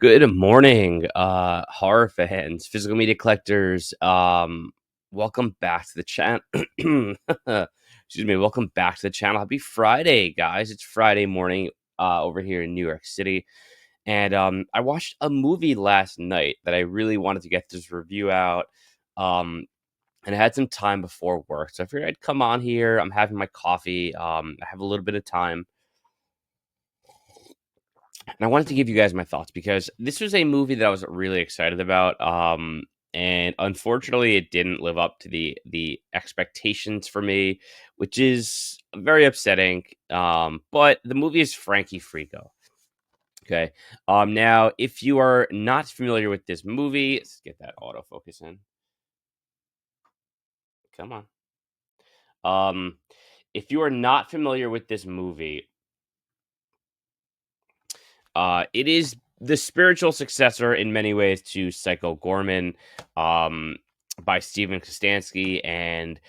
Good morning, horror fans, physical media collectors. Welcome back to the channel. Excuse me. Welcome back to the channel. Happy Friday, guys! It's Friday morning over here in New York City, and I watched a movie last night that I really wanted to get this review out. Um, and I had some time before work, so I figured I'd come on here. I'm having my coffee. I have a little bit of time. And I wanted to give you guys my thoughts because this was a movie that I was really excited about. And unfortunately, it didn't live up to the expectations for me, which is very upsetting. But the movie is Frankie Freako. Okay. Now, if you are not familiar with this movie, let's get that autofocus in. Come on. Um, if you are not familiar with this movie, it is the spiritual successor in many ways to Psycho Goreman, um, by Steven Kostansky, and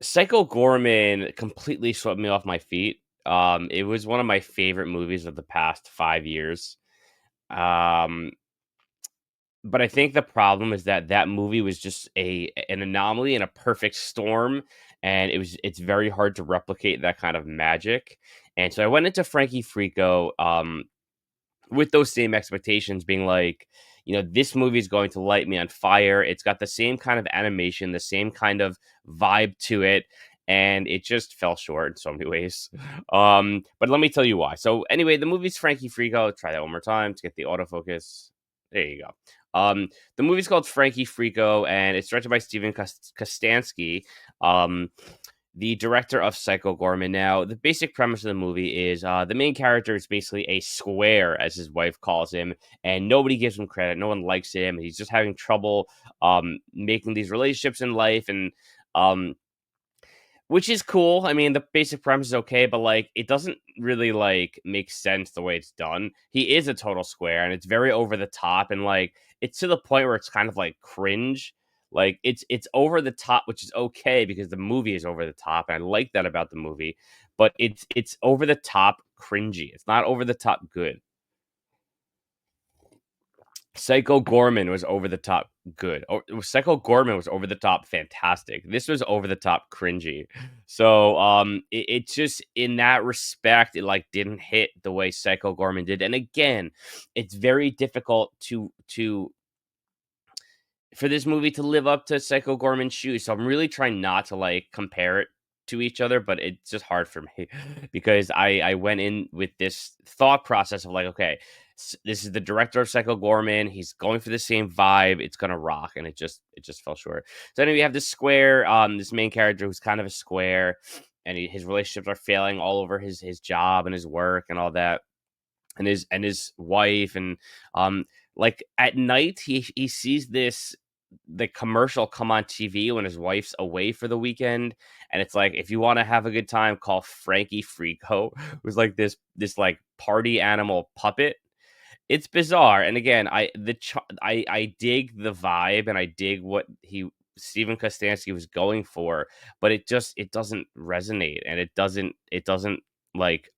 Psycho Goreman completely swept me off my feet. It was one of my favorite movies of the past 5 years. Um, but I think the problem is that that movie was just an anomaly and a perfect storm, and it's very hard to replicate that kind of magic. And so I went into Frankie Freako, with those same expectations, being like, this movie is going to light me on fire. It's got the same kind of animation, the same kind of vibe to it, and it just fell short in so many ways. But let me tell you why. So anyway, the movie's Frankie Freako. Try that one more time to get the autofocus. There you go. The movie's called Frankie Freako, and it's directed by Steven Kostansky. The director of Psycho Goreman. Now, the basic premise of the movie is the main character is basically a square, as his wife calls him, and nobody gives him credit. No one likes him. He's just having trouble making these relationships in life, and um, which is cool. I mean, the basic premise is okay, but like it doesn't really like make sense the way it's done. He is a total square, and it's very over the top, and like it's to the point where it's kind of like cringe. Like it's over the top, which is okay because the movie is over the top, and I like that about the movie. But it's over the top cringy. It's not over the top good. Psycho Goreman was over the top good. Psycho Goreman was over the top fantastic. This was over the top cringy. So it just in that respect, it like didn't hit the way Psycho Goreman did. And again, it's very difficult to for this movie to live up to Psycho Gorman's shoes. So I'm really trying not to like compare it to each other, but it's just hard for me because I went in with this thought process of like, okay, this is the director of Psycho Gorman. He's going for the same vibe. It's gonna rock, and it just fell short. So anyway, we have this square, this main character who's kind of a square, and his relationships are failing all over his job and his work and all that, and his wife, and like at night he sees the commercial come on TV when his wife's away for the weekend, and it's like, if you want to have a good time, call Frankie Freako, who's like this like party animal puppet. It's bizarre, and again, I dig the vibe, and I dig what Steven Kostansky was going for, but it doesn't resonate, and it doesn't like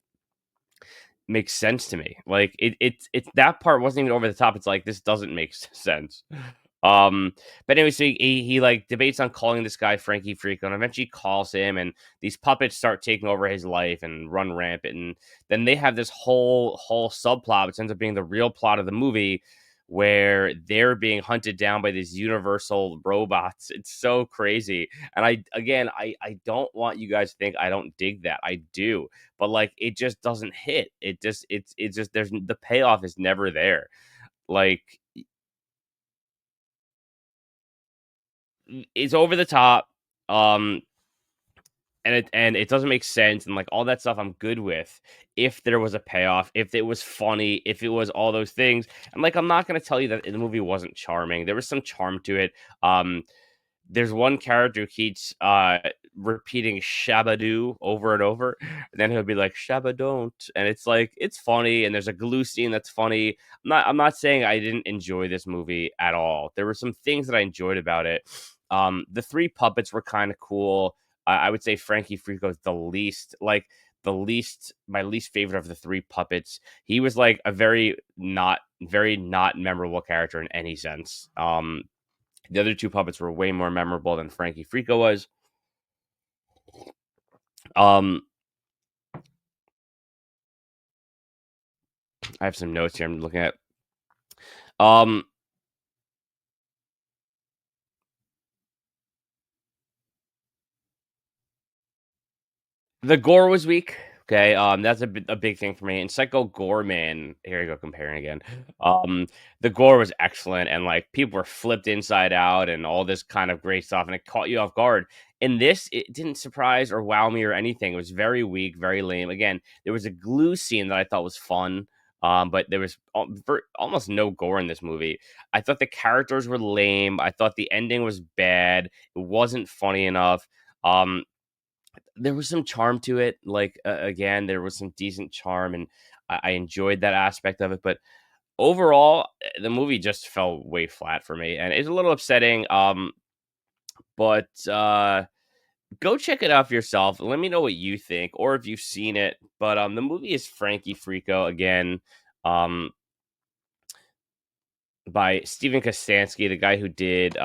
makes sense to me. Like it's that part wasn't even over the top. It's like this doesn't make sense. But anyway, so he like debates on calling this guy Frankie Freako, and eventually calls him, and these puppets start taking over his life and run rampant. And then they have this whole subplot, which ends up being the real plot of the movie, where they're being hunted down by these universal robots. It's so crazy. And I don't want you guys to think I don't dig that. I do. But like it just doesn't hit. It's just there's the payoff is never there. Like it's over the top. Um and it doesn't make sense, and like all that stuff I'm good with if there was a payoff, if it was funny, if it was all those things. And like I'm not going to tell you that the movie wasn't charming. There was some charm to it. There's one character who keeps repeating shabadoo over and over, and then he'll be like shabadont, and it's like it's funny, and there's a glue scene that's funny. I'm not saying I didn't enjoy this movie at all. There were some things that I enjoyed about it. The three puppets were kind of cool. I would say Frankie Freako is the least like my least favorite of the three puppets. He was like a very not memorable character in any sense. The other two puppets were way more memorable than Frankie Freako was. Um, I have some notes here I'm looking at. Um, The gore was weak. Okay, that's a big thing for me. And Psycho Goreman, here you go, comparing again. Um, the gore was excellent, and like people were flipped inside out, and all this kind of great stuff, and it caught you off guard. In this, it didn't surprise or wow me or anything. It was very weak, very lame. Again, there was a glue scene that I thought was fun, but there was almost no gore in this movie. I thought the characters were lame. I thought the ending was bad. It wasn't funny enough. Um, there was some charm to it. Like again, there was some decent charm, and I enjoyed that aspect of it. But overall, the movie just fell way flat for me, and it's a little upsetting. But go check it out for yourself. Let me know what you think, or if you've seen it. But the movie is Frankie Freako again. Um, by Steven Kostanski, the guy who did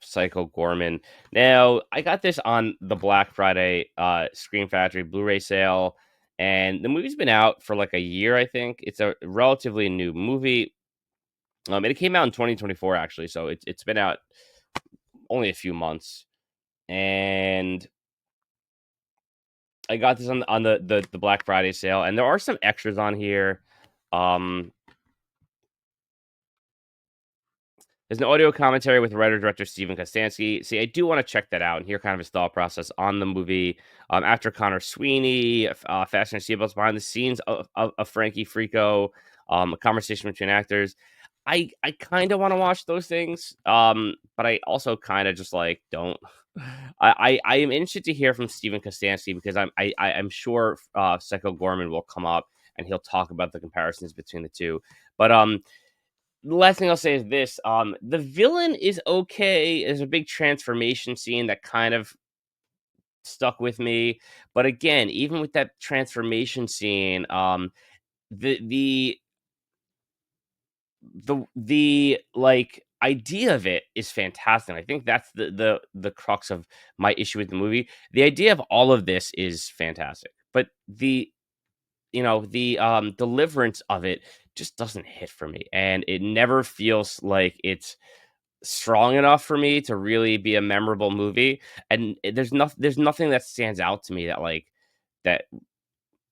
Psycho Goreman. Now, I got this on the Black Friday Scream Factory Blu-ray sale, and the movie's been out for like a year, I think. It's a relatively new movie. And it came out in 2024, actually, so it's been out only a few months. And I got this on the Black Friday sale, and there are some extras on here. Um, There's an audio commentary with writer-director Steven Kostanski. See, I do want to check that out and hear kind of his thought process on the movie. After Connor Sweeney, Fasten Your Seatbelts, behind the scenes of Frankie Freako, a conversation between actors. I kind of want to watch those things, but I also kind of just like don't. I am interested to hear from Steven Kostanski because I'm sure Psycho Goreman will come up and he'll talk about the comparisons between the two. But the last thing I'll say is this: the villain is okay. There's a big transformation scene that kind of stuck with me, but again, even with that transformation scene, the the the like idea of it is fantastic. I think that's the crux of my issue with the movie. The idea of all of this is fantastic, but the deliverance of it just doesn't hit for me, and it never feels like it's strong enough for me to really be a memorable movie. And there's nothing that stands out to me that like that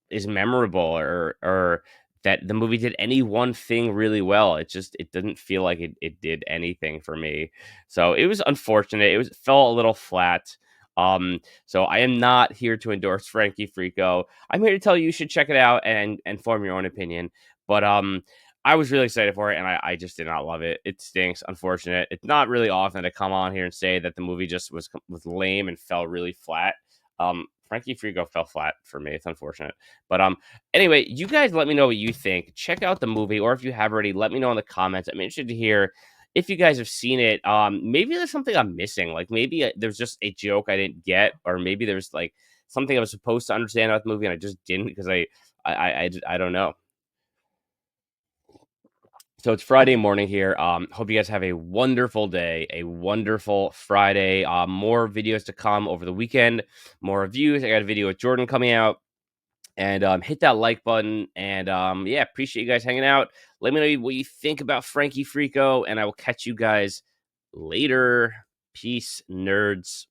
is memorable, or that the movie did any one thing really well. It didn't feel like it did anything for me. So it was unfortunate. It fell a little flat. So I am not here to endorse Frankie Freako. I'm here to tell you should check it out and form your own opinion. But I was really excited for it, and I just did not love it. It stinks. Unfortunate. It's not really often to come on here and say that the movie just was lame and fell really flat. Frankie Freako fell flat for me. It's unfortunate. But anyway, you guys let me know what you think. Check out the movie, or if you have already, let me know in the comments. I'm interested to hear if you guys have seen it. Maybe there's something I'm missing. Like maybe there's just a joke I didn't get, or maybe there's like something I was supposed to understand about the movie and I just didn't because I don't know. So it's Friday morning here. Hope you guys have a wonderful day, a wonderful Friday. More videos to come over the weekend, more reviews. I got a video with Jordan coming out. And hit that like button. And yeah, appreciate you guys hanging out. Let me know what you think about Frankie Freako, and I will catch you guys later. Peace, nerds.